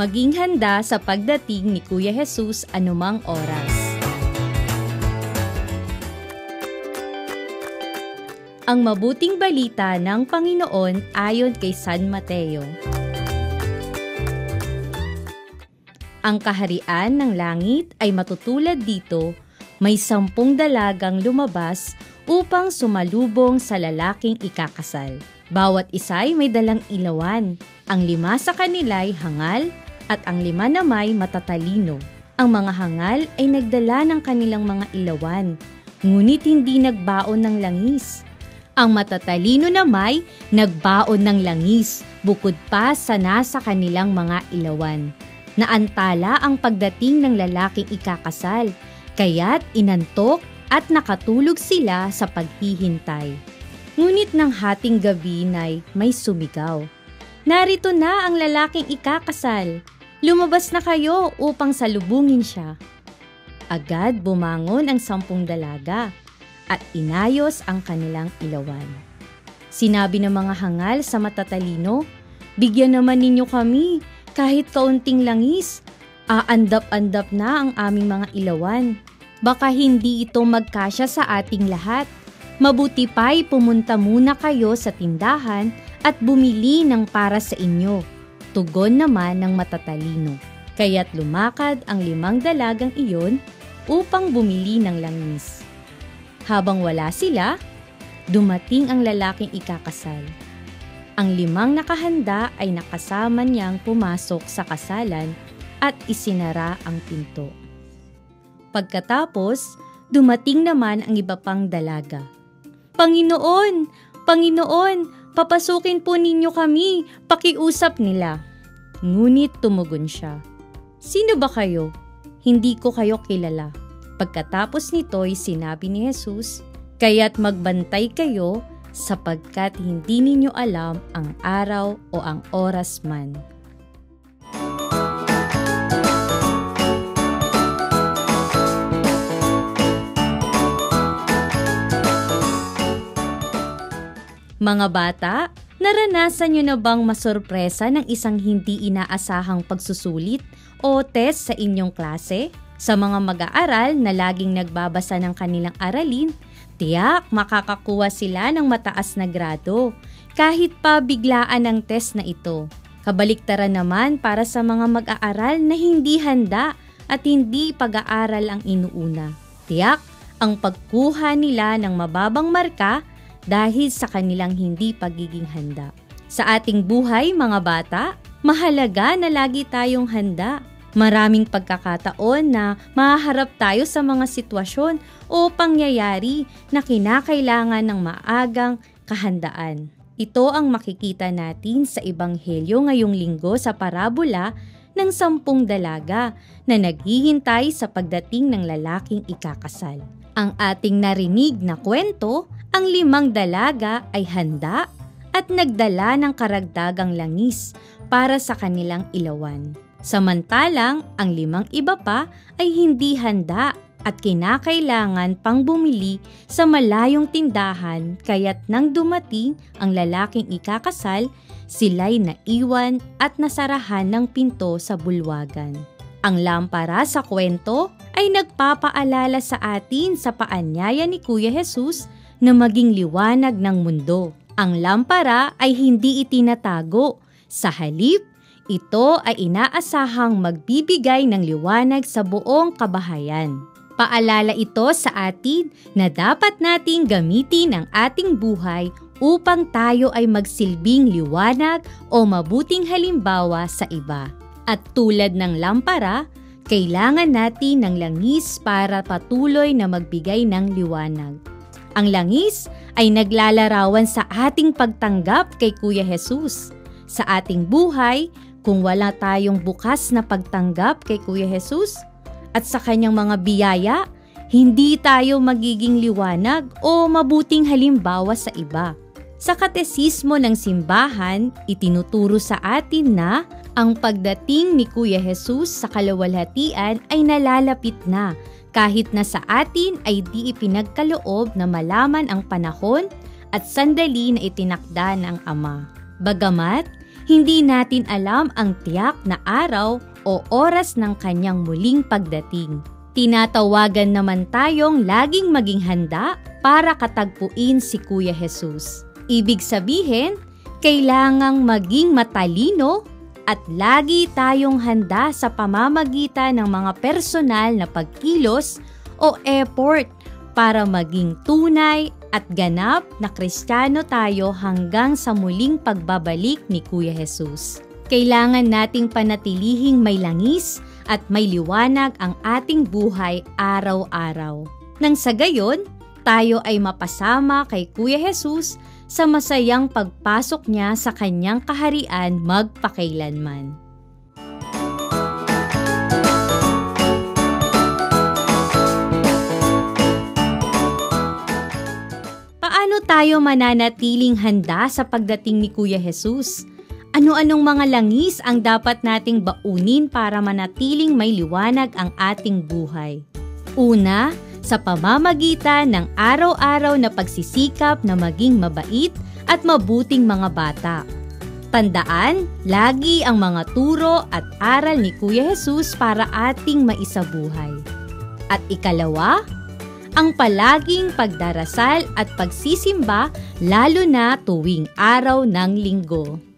Maging handa sa pagdating ni Kuya Jesus anumang oras. Ang mabuting balita ng Panginoon ayon kay San Mateo. Ang kaharian ng langit ay matutulad dito, may 10 dalagang lumabas upang sumalubong sa lalaking ikakasal. Bawat isa'y may dalang ilawan. Ang 5 sa kanila'y hangal at ang 5 nama'y matatalino. Ang mga hangal ay nagdala ng kanilang mga ilawan, ngunit hindi nagbaon ng langis. Ang matatalino nama'y nagbaon ng langis, bukod pa sa nasa kanilang mga ilawan. Naantala ang pagdating ng lalaking ikakasal, kaya't inantok at nakatulog sila sa paghihintay. Ngunit ng hating gabi na'y may sumigaw, "Narito na ang lalaking ikakasal! Lumabas na kayo upang salubungin siya." Agad bumangon ang 10 dalaga at inayos ang kanilang ilawan. Sinabi ng mga hangal sa matatalino, "Bigyan naman ninyo kami kahit kaunting langis. Aandap-andap na ang aming mga ilawan. Baka hindi ito magkasya sa ating lahat. Mabuti pa'y pumunta muna kayo sa tindahan at bumili ng para sa inyo." Tugon naman ng matatalino. Kaya't lumakad ang 5 dalagang iyon upang bumili ng langis. Habang wala sila, dumating ang lalaking ikakasal. Ang 5 nakahanda ay nakasama niyang pumasok sa kasalan at isinara ang pinto. Pagkatapos, dumating naman ang iba pang dalaga. "Panginoon! Panginoon! Papasukin po ninyo kami! Pakiusap nila." Ngunit tumugon siya, "Sino ba kayo? Hindi ko kayo kilala." Pagkatapos nito'y sinabi ni Jesus, "Kaya't magbantay kayo sapagkat hindi ninyo alam ang araw o ang oras man." Mga bata, naranasan nyo na bang masorpresa ng isang hindi inaasahang pagsusulit o test sa inyong klase? Sa mga mag-aaral na laging nagbabasa ng kanilang aralin, tiyak makakakuha sila ng mataas na grado, kahit pa biglaan ang test na ito. Kabaliktaran naman para sa mga mag-aaral na hindi handa at hindi pag-aaral ang inuuna. Tiyak ang pagkuha nila ng mababang marka dahil sa kanilang hindi pagiging handa. Sa ating buhay, mga bata, mahalaga na lagi tayong handa. Maraming pagkakataon na mahaharap tayo sa mga sitwasyon o pangyayari na kinakailangan ng maagang kahandaan. Ito ang makikita natin sa Ebanghelyo ngayong linggo sa parabola ng 10 dalaga na naghihintay sa pagdating ng lalaking ikakasal. Ang ating narinig na kwento, ang 5 dalaga ay handa at nagdala ng karagdagang langis para sa kanilang ilawan. Samantalang ang 5 iba pa ay hindi handa at kinakailangan pang bumili sa malayong tindahan, kaya't nang dumating ang lalaking ikakasal, sila'y naiwan at nasarahan ng pinto sa bulwagan. Ang lampara sa kwento ay nagpapaalala sa atin sa paanyaya ni Kuya Jesus na maging liwanag ng mundo. Ang lampara ay hindi itinatago. Sa halip, ito ay inaasahang magbibigay ng liwanag sa buong kabahayan. Paalala ito sa atin na dapat nating gamitin ang ating buhay upang tayo ay magsilbing liwanag o mabuting halimbawa sa iba. At tulad ng lampara, kailangan natin ng langis para patuloy na magbigay ng liwanag. Ang langis ay naglalarawan sa ating pagtanggap kay Kuya Jesus. Sa ating buhay, kung wala tayong bukas na pagtanggap kay Kuya Jesus at sa kanyang mga biyaya, hindi tayo magiging liwanag o mabuting halimbawa sa iba. Sa katesismo ng simbahan, itinuturo sa atin na ang pagdating ni Kuya Jesus sa kaluwalhatian ay nalalapit na, kahit na sa atin ay di ipinagkaloob na malaman ang panahon at sandali na itinakda ng Ama. Bagamat Hindi natin alam ang tiyak na araw o oras ng kanyang muling pagdating. Tinatawagan naman tayong laging maging handa para katagpuin si Kuya Jesus. Ibig sabihin, kailangang maging matalino at lagi tayong handa sa pamamagitan ng mga personal na pagkilos o effort para maging tunay at ganap na Kristiyano tayo hanggang sa muling pagbabalik ni Kuya Jesus. Kailangan nating panatilihing may langis at may liwanag ang ating buhay araw-araw. Nang sa gayon, tayo ay mapasama kay Kuya Jesus sa masayang pagpasok niya sa kanyang kaharian magpakailanman. Paano tayo mananatiling handa sa pagdating ni Kuya Jesus? Ano-anong mga langis ang dapat nating baunin para manatiling may liwanag ang ating buhay? Una, sa pamamagitan ng araw-araw na pagsisikap na maging mabait at mabuting mga bata. Tandaan, lagi ang mga turo at aral ni Kuya Jesus para ating maisabuhay. At ikalawa, ang palaging pagdarasal at pagsisimba lalo na tuwing araw ng linggo.